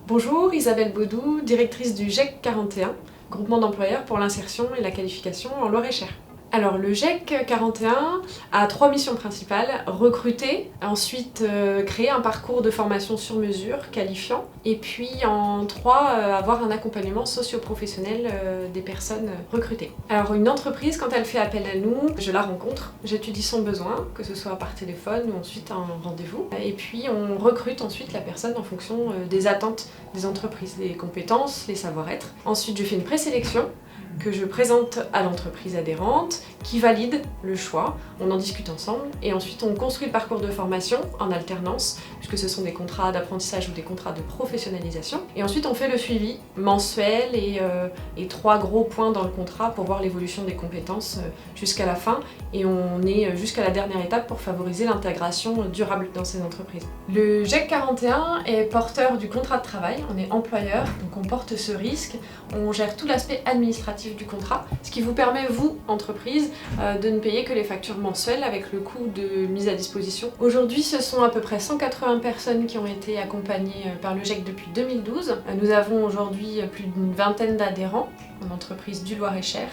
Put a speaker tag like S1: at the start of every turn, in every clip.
S1: Bonjour, Isabelle Baudou, directrice du GEC 41, groupement d'employeurs pour l'insertion et la qualification en Loir-et-Cher. Alors le GEC 41 a 3 missions principales: recruter, ensuite créer un parcours de formation sur mesure qualifiant, et puis en 3 avoir un accompagnement socio-professionnel des personnes recrutées. Alors une entreprise, quand elle fait appel à nous, je la rencontre, j'étudie son besoin, que ce soit par téléphone ou ensuite un rendez-vous, et puis on recrute ensuite la personne en fonction des attentes des entreprises, les compétences, les savoir-être. Ensuite je fais une présélection que je présente à l'entreprise adhérente, qui valide le choix, on en discute ensemble, et ensuite on construit le parcours de formation en alternance, puisque ce sont des contrats d'apprentissage ou des contrats de professionnalisation, et ensuite on fait le suivi mensuel et 3 gros points dans le contrat pour voir l'évolution des compétences jusqu'à la fin, et on est jusqu'à la dernière étape pour favoriser l'intégration durable dans ces entreprises. Le GEC 41 est porteur du contrat de travail, on est employeur, donc on porte ce risque, on gère tout l'aspect administratif du contrat, ce qui vous permet, vous, entreprise, de ne payer que les factures mensuelles avec le coût de mise à disposition. Aujourd'hui, ce sont à peu près 180 personnes qui ont été accompagnées par le GEC depuis 2012. Nous avons aujourd'hui plus d'une vingtaine d'adhérents en entreprise du Loir-et-Cher.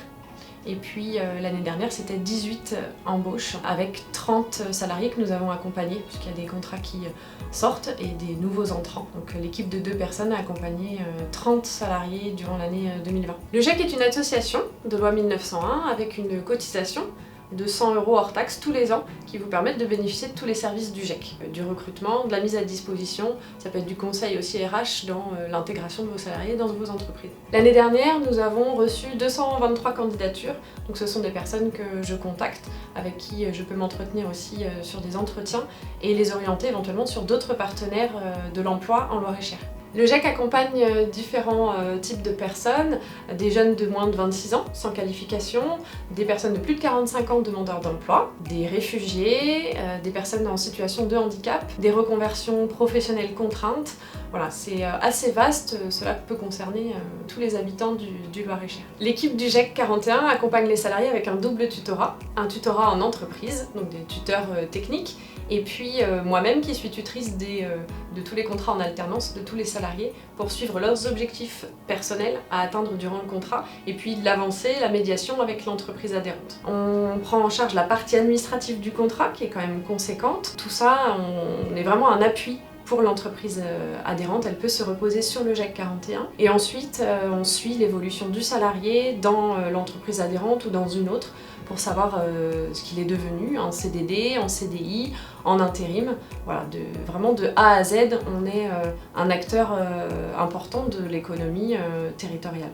S1: Et puis l'année dernière, c'était 18 embauches avec 30 salariés que nous avons accompagnés, puisqu'il y a des contrats qui sortent et des nouveaux entrants. Donc l'équipe de 2 personnes a accompagné 30 salariés durant l'année 2020. Le GEC est une association de loi 1901 avec une cotisation de 100 € hors taxe tous les ans qui vous permettent de bénéficier de tous les services du GEC. Du recrutement, de la mise à disposition, ça peut être du conseil aussi RH dans l'intégration de vos salariés dans vos entreprises. L'année dernière, nous avons reçu 223 candidatures, donc ce sont des personnes que je contacte, avec qui je peux m'entretenir aussi sur des entretiens et les orienter éventuellement sur d'autres partenaires de l'emploi en Loir-et-Cher. Le GEC accompagne différents types de personnes, des jeunes de moins de 26 ans sans qualification, des personnes de plus de 45 ans demandeurs d'emploi, des réfugiés, des personnes en situation de handicap, des reconversions professionnelles contraintes. Voilà, c'est assez vaste, cela peut concerner tous les habitants du Loir-et-Cher. L'équipe du GEC 41 accompagne les salariés avec un double tutorat, un tutorat en entreprise, donc des tuteurs techniques, et puis moi-même qui suis tutrice de tous les contrats en alternance, de tous les salariés, pour suivre leurs objectifs personnels à atteindre durant le contrat, et puis l'avancée, la médiation avec l'entreprise adhérente. On prend en charge la partie administrative du contrat, qui est quand même conséquente. Tout ça, on est vraiment un appui pour l'entreprise adhérente, elle peut se reposer sur le GEC 41. Et ensuite, on suit l'évolution du salarié dans l'entreprise adhérente ou dans une autre pour savoir ce qu'il est devenu en CDD, en CDI, en intérim. Voilà, vraiment de A à Z, on est un acteur important de l'économie territoriale.